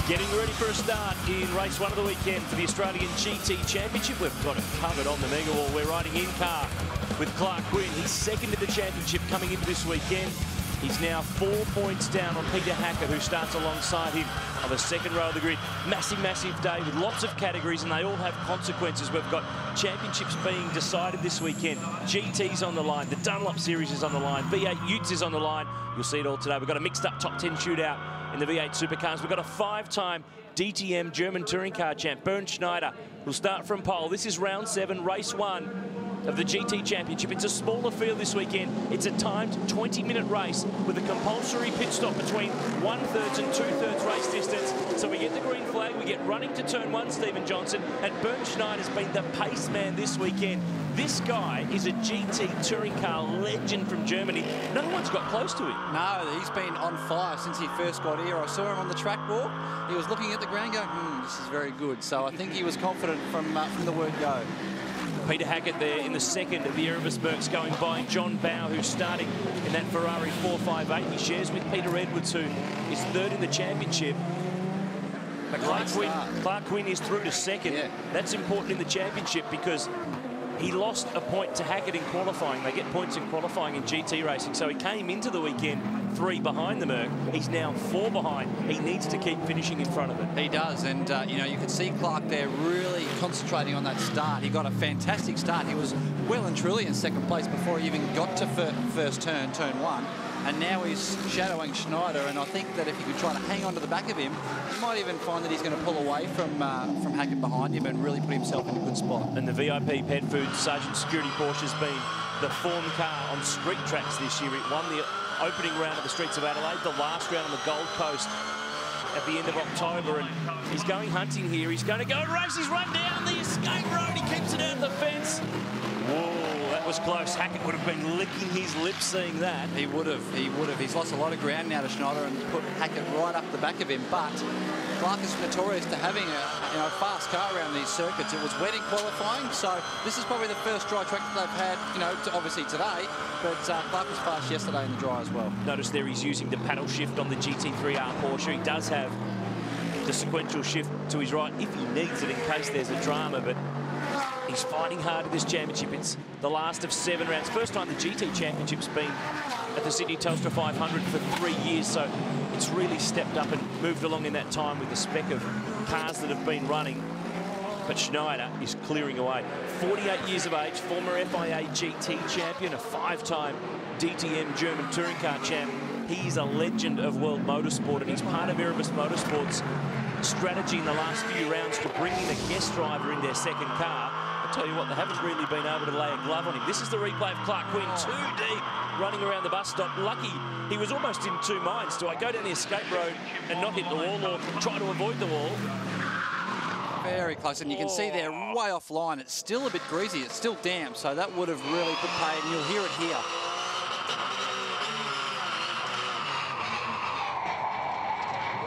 Getting ready for a start in race 1 of the weekend for the Australian GT Championship. We've got it covered on the mega wall. We're riding in car with Clark Quinn. He's second in the championship coming into this weekend. He's now 4 points down on Peter Hackett, who starts alongside him on the second row of the grid. Massive, massive day with lots of categories, and they all have consequences. We've got championships being decided this weekend. GT's on the line. The Dunlop Series is on the line. V8 Utes is on the line. You'll see it all today. We've got a mixed-up top 10 shootout in the V8 Supercars. We've got a 5-time DTM German touring car champ, Bernd Schneider, who'll start from pole. This is round 7, race 1 of the GT Championship. It's a smaller field this weekend. It's a timed 20-minute race with a compulsory pit stop between 1/3 and 2/3 race distance. So we get the green flag, we get running to turn 1, Stephen Johnson, and Bernd Schneider's been the pace man this weekend. This guy is a GT touring car legend from Germany. No one's got close to him. No, he's been on fire since he first got here. I saw him on the track walk. He was looking at the ground going, this is very good. So I think he was confident from the word go. Peter Hackett there in the second of the Erebus Mercs, going by John Bow, who's starting in that Ferrari 458. He shares with Peter Edwards, who is third in the championship. But Clark Quinn is through to second. Yeah. That's important in the championship because he lost a point to Hackett in qualifying. They get points in qualifying in GT racing. So he came into the weekend 3 behind the Merc. He's now 4 behind. He needs to keep finishing in front of it. He does, and you know, you could see Clark there really concentrating on that start. He got a fantastic start. He was well and truly in second place before he even got to first turn 1. And now he's shadowing Schneider, and I think that if he could try to hang on to the back of him, he might even find that he's going to pull away from Hackett behind him and really put himself in a good spot. And the VIP Pet Food Sergeant Security Porsche has been the form car on street tracks this year. It won the opening round of the streets of Adelaide, the last round on the Gold Coast at the end of October, and he's going hunting here. He's going to go and race. He's run down the escape road. He keeps it out the fence. Whoa, that was close. Hackett would have been licking his lips seeing that. He would have. He's lost a lot of ground now to Schneider and put Hackett right up the back of him. But Clark is notorious to having a fast car around these circuits. It was wet in qualifying, so this is probably the first dry track that they've had, obviously today. But Clark was fast yesterday in the dry as well. Notice there he's using the paddle shift on the GT3R Porsche. He does have the sequential shift to his right if he needs it in case there's a drama, but he's fighting hard in this championship. It's the last of 7 rounds. First time the GT Championship's been at the Sydney Telstra 500 for 3 years, so it's really stepped up and moved along in that time with the spec of cars that have been running. But Schneider is clearing away. 48 years of age, former FIA GT champion, a 5-time DTM German touring car champ. He's a legend of world motorsport, and he's part of Erebus Motorsport's strategy in the last few rounds to bring in a guest driver in their second car. I tell you what, they haven't really been able to lay a glove on him. This is the replay of Clark Quinn, too deep, running around the bus stop. Lucky, he was almost in 2 minds. Do I go down the escape road and not hit the wall, or try to avoid the wall? Very close, and you can see they're way offline. It's still a bit greasy, it's still damp, so that would have really put pain, and you'll hear it here.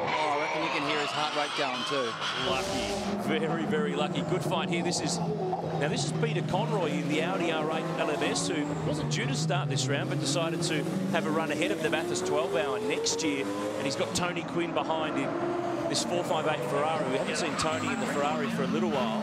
Oh, I reckon you can hear his heart rate going too. Lucky, very, very lucky. Good fight here. This is Peter Conroy in the Audi R8 LMS, who wasn't due to start this round, but decided to have a run ahead of the Bathurst 12-hour next year, and he's got Tony Quinn behind him. This 458 Ferrari. We haven't seen Tony in the Ferrari for a little while.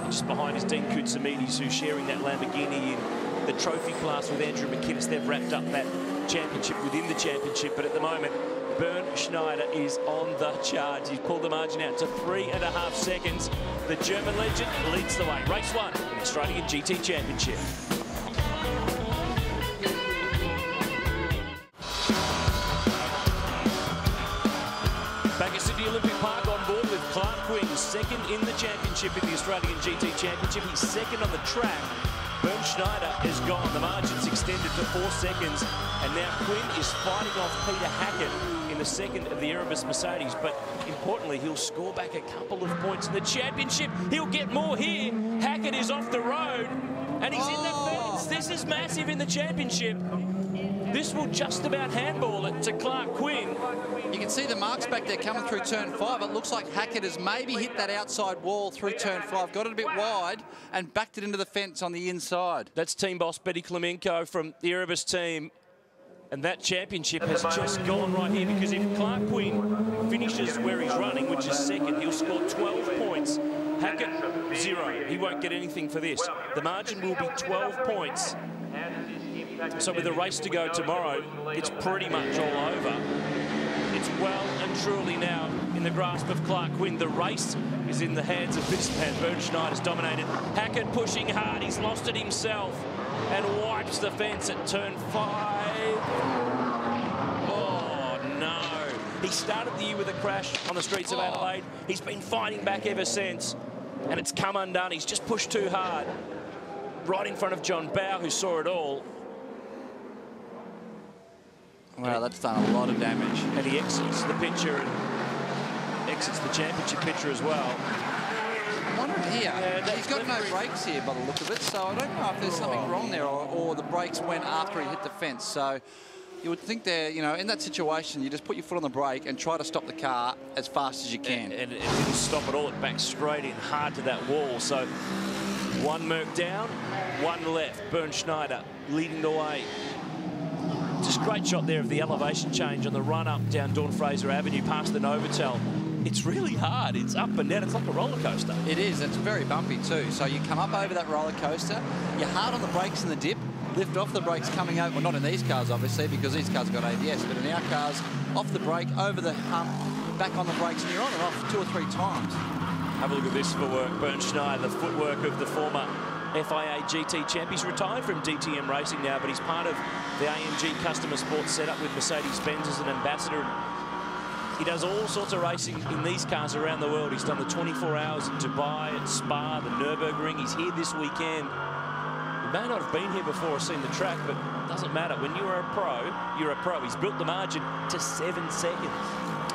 Just behind is Dean Koutsamides, who's sharing that Lamborghini in the trophy class with Andrew McInnes. They've wrapped up that championship within the championship, but at the moment, Bernd Schneider is on the charge. He's pulled the margin out to 3.5 seconds. The German legend leads the way. Race 1 in the Australian GT Championship. Back at Sydney Olympic Park on board with Clark Quinn, second in the championship in the Australian GT Championship. He's second on the track. Bernd Schneider has gone. The margin's extended to 4 seconds. And now Quinn is fighting off Peter Hackett in the second of the Erebus Mercedes. But importantly, he'll score back a couple of points in the championship. He'll get more here. Hackett is off the road. And he's in the fence. This is massive in the championship. This will just about handball it to Clark Quinn. You can see the marks back there coming through turn 5. It looks like Hackett has maybe hit that outside wall through turn 5, got it a bit wide and backed it into the fence on the inside. That's team boss Betty Klemenko from the Erebus team. And that championship has just gone right here, because if Clark Quinn finishes where he's running, which is second, he'll score 12 points. Hackett, 0. He won't get anything for this. The margin will be 12 points. So with a race to go tomorrow, it's pretty much all over. It's well and truly now in the grasp of Clark Quinn. The race is in the hands of this man. Bernd Schneider's dominated. Hackett pushing hard. He's lost it himself and wipes the fence at turn 5. Oh, no. He started the year with a crash on the streets of Adelaide. He's been fighting back ever since, and it's come undone. He's just pushed too hard. Right in front of John Bow, who saw it all. Well, that's done a lot of damage. And he exits the picture and exits the championship picture as well. I'm wondering here, he's got no brakes here by the look of it, so I don't know if there's something wrong there, or the brakes went after he hit the fence. So you would think there, you know, in that situation, you just put your foot on the brake and try to stop the car as fast as you can. And it didn't stop at all. It backed straight in hard to that wall. So one Merc down, one left. Bernd Schneider leading the way. Just great shot there of the elevation change on the run up down Dawn Fraser Avenue past the Novotel. It's really hard. It's up and down. It's like a roller coaster. It is. It's very bumpy too. So you come up over that roller coaster, you're hard on the brakes in the dip, lift off the brakes coming over. Well, not in these cars, obviously, because these cars have got ABS, but in our cars, off the brake, over the hump, back on the brakes, and you're on and off 2 or 3 times. Have a look at this footwork. Bernd Schneider, the footwork of the former FIA GT champ. He's retired from DTM racing now, but he's part of the AMG Customer Sports setup with Mercedes-Benz as an ambassador. He does all sorts of racing in these cars around the world. He's done the 24 hours in Dubai, at Spa, the Nürburgring. He's here this weekend. He may not have been here before or seen the track, but it doesn't matter. When you're a pro, you're a pro. He's built the margin to 7 seconds.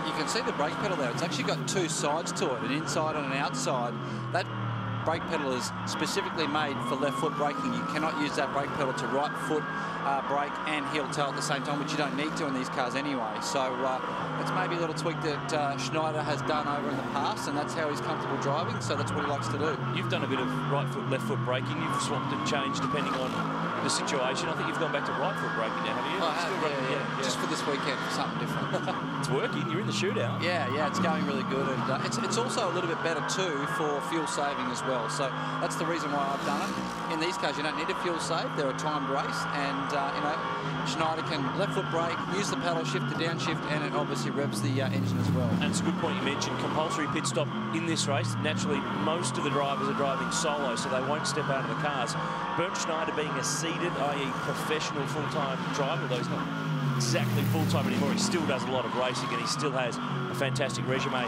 You can see the brake pedal there. It's actually got 2 sides to it, an inside and an outside. That brake pedal is specifically made for left foot braking. You cannot use that brake pedal to right foot brake and heel toe at the same time, which you don't need to in these cars anyway. So it's maybe a little tweak that Schneider has done over in the past, and that's how he's comfortable driving, so that's what he likes to do. You've done a bit of right foot, left foot braking. You've swapped and changed depending on the situation. I think you've gone back to right foot braking now, haven't you? I have, yeah. Just for this weekend, for something different. It's working. You're in the shootout. Yeah, it's going really good, and it's also a little bit better too for fuel saving as well. So that's the reason why I've done it. In these cars, you don't need a fuel save. They're a timed race, and you know, Schneider can left foot brake, use the paddle shift, the downshift, and it obviously revs the engine as well. And it's a good point you mentioned. Compulsory pit stop in this race. Naturally, most of the drivers are driving solo, so they won't step out of the cars. Bernd Schneider being a seated, i.e. professional full-time driver, although he's not exactly full-time anymore, he still does a lot of racing, and he still has a fantastic resume.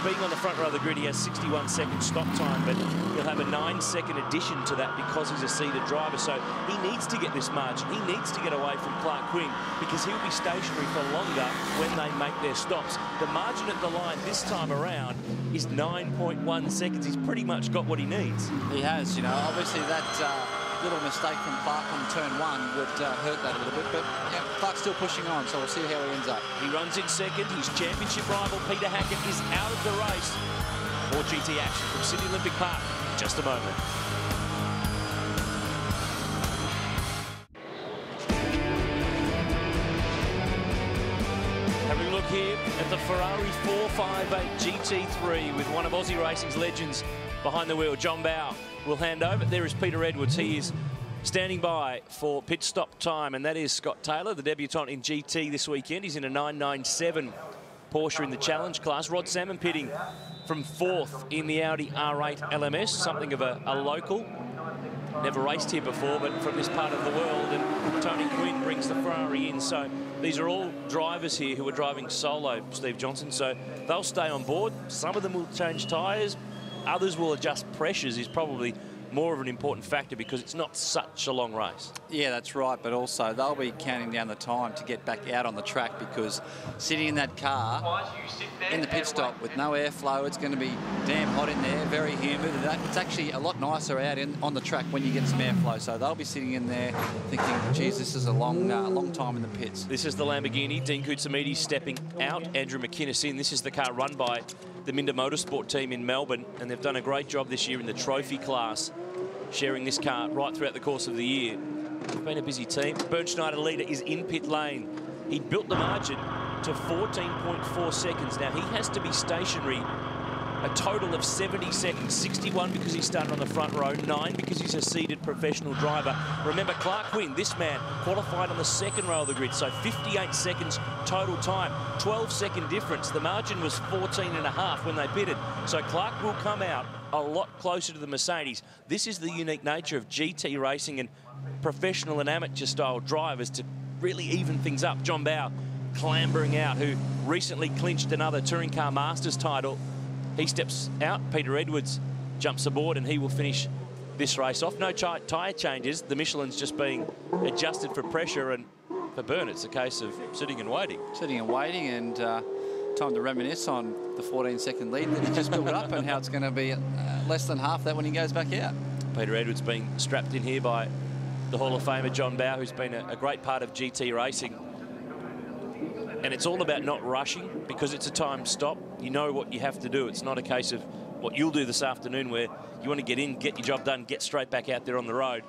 Being on the front row of the grid, he has 61-second stop time, but he'll have a 9-second addition to that because he's a seated driver. So he needs to get this margin. He needs to get away from Clark Quinn because he'll be stationary for longer when they make their stops. The margin at the line this time around is 9.1 seconds. He's pretty much got what he needs. He has, you know, obviously that little mistake from Clark on turn 1 would hurt that a little bit, but yeah, Clark's still pushing on, so we'll see how he ends up. He runs in second. His championship rival, Peter Hackett, is out of the race. More GT action from Sydney Olympic Park in just a moment. Having a look here at the Ferrari 458 GT3 with one of Aussie racing's legends behind the wheel, John Bow. We'll hand over. There is Peter Edwards. He is standing by for pit stop time, and that is Scott Taylor, the debutant in GT this weekend. He's in a 997 Porsche in the challenge class. Rod Salmon pitting from 4th in the Audi R8 LMS, something of a local. Never raced here before, but from this part of the world, and Tony Quinn brings the Ferrari in. So these are all drivers here who are driving solo, Steve Johnson, so they'll stay on board. Some of them will change tyres. Others will adjust pressures, is probably more of an important factor because it's not such a long race. Yeah, that's right, but also they'll be counting down the time to get back out on the track because sitting in that car in the pit stop with no airflow, it's going to be damn hot in there, very humid. It's actually a lot nicer out on the track when you get some airflow, so they'll be sitting in there thinking, geez, this is a long time in the pits. This is the Lamborghini. Dean Kutsamidi stepping out, Andrew McInnes in. This is the car run by the Minder Motorsport team in Melbourne, and they've done a great job this year in the trophy class, sharing this car right throughout the course of the year. They've been a busy team. Bernd Schneider, leader, is in pit lane. He built the margin to 14.4 seconds. Now, he has to be stationary a total of 70 seconds. 61 because he started on the front row, 9 because he's a seeded professional driver. Remember, Clark Quinn, this man, qualified on the second row of the grid, so 58 seconds total time. 12-second difference. The margin was 14.5 when they pitted. So Clark will come out a lot closer to the Mercedes. This is the unique nature of GT racing and professional and amateur style drivers to really even things up. John Bowe clambering out, who recently clinched another Touring Car Masters title. He steps out. Peter Edwards jumps aboard, and he will finish this race off. No tyre changes. The Michelin's just being adjusted for pressure, and for Bern, it's a case of sitting and waiting. Sitting and waiting, and time to reminisce on the 14-second lead that he just built up and how it's going to be less than half that when he goes back out. Peter Edwards being strapped in here by the Hall of Famer John Bowe, who's been a great part of GT racing. And it's all about not rushing, because it's a time stop. You know what you have to do. It's not a case of what you'll do this afternoon, where you want to get in, get your job done, get straight back out there on the road.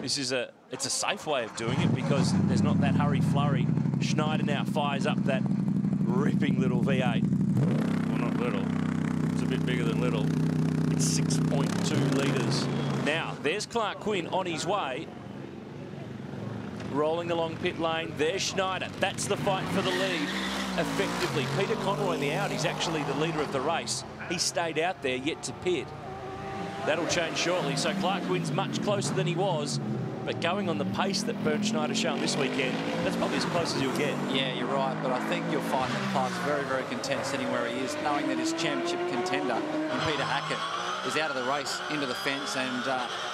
This is it's a safe way of doing it, because there's not that hurry flurry. Schneider now fires up that ripping little V8. Well, not little. It's a bit bigger than little. It's 6.2 litres. Now, there's Clark Quinn on his way. Rolling along pit lane. There's Schneider. That's the fight for the lead, effectively. Peter Conroy in the Audi's actually the leader of the race. He stayed out there, yet to pit. That'll change shortly. So Clark Quinn's much closer than he was, but going on the pace that Bernd Schneider's shown this weekend, that's probably as close as you'll get. Yeah, you're right, but I think you'll find that Clark's very, very content sitting where he is, knowing that his championship contender, and Peter Hackett, is out of the race into the fence, and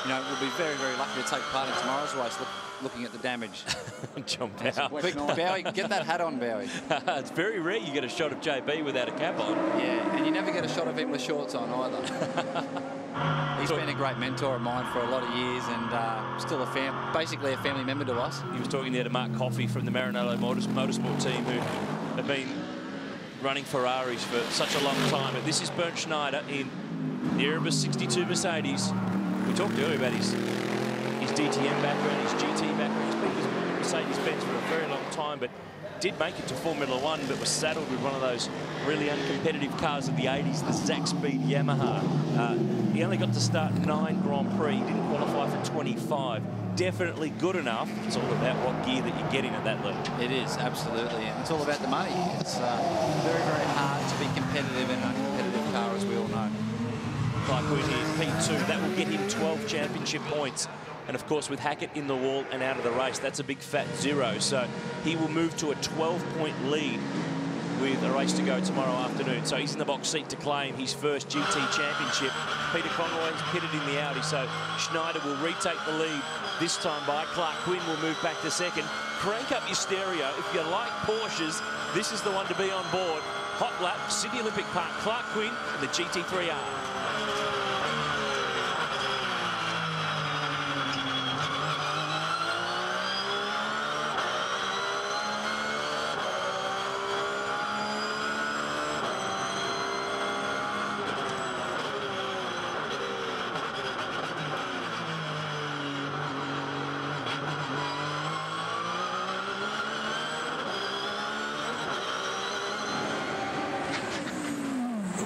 you know, we'll be very, very lucky to take part in tomorrow's race. Looking at the damage. John Bowe. Quick, Bowie, get that hat on, Bowie. It's very rare you get a shot of JB without a cap on. Yeah, and you never get a shot of him with shorts on either. He's been a great mentor of mine for a lot of years, and still basically a family member to us. He was talking there to Mark Coffey from the Maranello Motorsport team, who have been running Ferraris for such a long time. But this is Bernd Schneider in the Erebus 62 Mercedes. We talked earlier about his DTM background, his GT background. He's been with Mercedes-Benz for a very long time, but did make it to Formula One, but was saddled with one of those really uncompetitive cars of the 80s, the Zack Speed Yamaha. He only got to start 9 Grand Prix. He didn't qualify for 25. Definitely good enough. It's all about what gear that you're getting at that level. It is, absolutely. And it's all about the money. It's very, very hard to be competitive in an uncompetitive car, as we all know. Clark Quinn here, P2. That will get him 12 championship points. And of course, with Hackett in the wall and out of the race, that's a big fat 0. So he will move to a 12-point lead with a race to go tomorrow afternoon. So he's in the box seat to claim his first GT championship. Peter Conroy is pitted in the Audi, so Schneider will retake the lead this time by. Clark Quinn will move back to second. Crank up your stereo. If you like Porsches, this is the one to be on board. Hot lap, Sydney Olympic Park, Clark Quinn and the GT3R.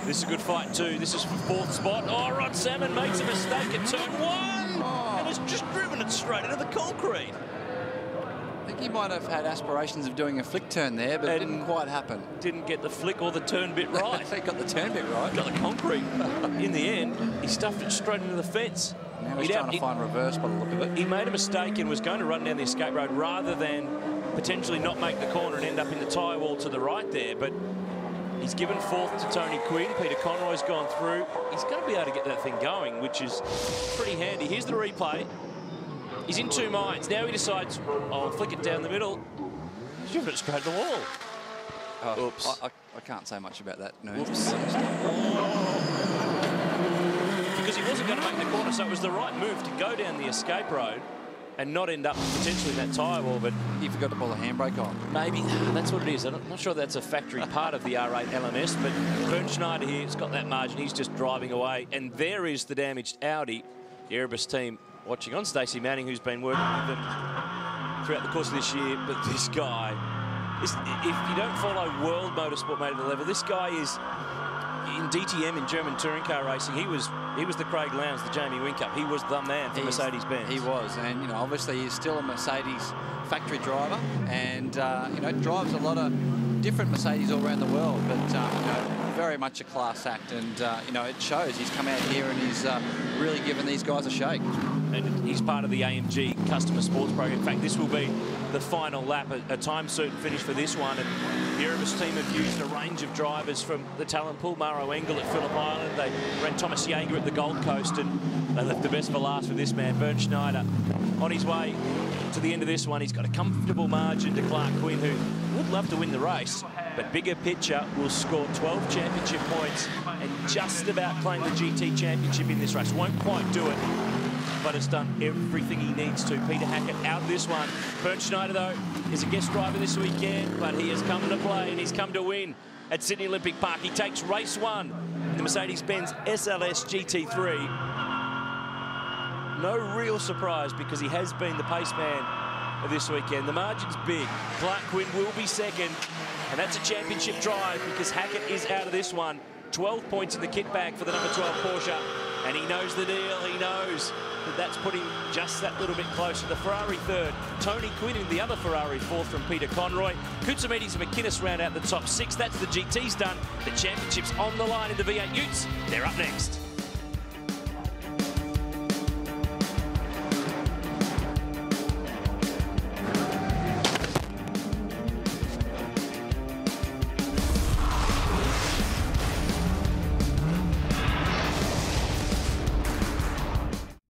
This is a good fight too. This is for 4th spot. Oh, Rod Salmon makes a mistake at turn 1 and has just driven it straight into the concrete. I think he might have had aspirations of doing a flick turn there, but it didn't quite happen. Didn't get the flick or the turn bit right. He got the turn bit right. Got the concrete. In the end, he stuffed it straight into the fence. Now he's trying to find reverse by the look of it. He made a mistake and was going to run down the escape road rather than potentially not make the corner and end up in the tyre wall to the right there. But he's given 4th to Tony Quinn. Peter Conroy's gone through. He's going to be able to get that thing going, which is pretty handy. Here's the replay. He's in 2 minds. Now he decides, I'll flick it down the middle. He's driven it straight to the wall. Oops. I can't say much about that. No. Oops. Because he wasn't going to make the corner, so it was the right move to go down the escape road and not end up potentially in that tyre wall, but he forgot to pull the handbrake on. Maybe that's what it is. I'm not sure that's a factory part of the R8 LMS, but Bernd Schneider here has got that margin. He's just driving away, and there is the damaged Audi. The Erebus team watching on. Stacey Manning, who's been working with them throughout the course of this year, but this guy, if you don't follow world motorsport mate at the level, this guy is in DTM, in German touring car racing. He was the Craig Lowndes, the Jamie Whincup. He was the man for Mercedes-Benz. He was, and you know, obviously he's still a Mercedes factory driver, and you know, drives a lot of different Mercedes all around the world, but you know, very much a class act, and you know, it shows. He's come out here and he's really given these guys a shake. And he's part of the AMG Customer Sports program. In fact, this will be the final lap, a time certain finish for this one. And the Erebus team have used a range of drivers from the talent pool. Maro Engel at Phillip Island. They ran Thomas Jaeger at the Gold Coast, and they left the best for last with this man, Bernd Schneider. On his way to the end of this one, he's got a comfortable margin to Clark Quinn, who would love to win the race, but bigger picture will score 12 championship points and just about claim the GT championship in this race. Won't quite do it, but has done everything he needs to. Peter Hackett out of this one. Bernd Schneider, though, is a guest driver this weekend, but he has come to play and he's come to win at Sydney Olympic Park. He takes race 1 in the Mercedes-Benz SLS GT3. No real surprise because he has been the pace man of this weekend. The margin's big. Clark Quinn will be second, and that's a championship drive because Hackett is out of this one. 12 points in the kit bag for the number 12 Porsche, and he knows the deal. He knows that that's put him just that little bit closer. The Ferrari third, Tony Quinn in the other Ferrari fourth from Peter Conroy. Koutsoumides and McInnes round out the top 6. That's the GT's done. The championship's on the line in the V8 Utes. They're up next.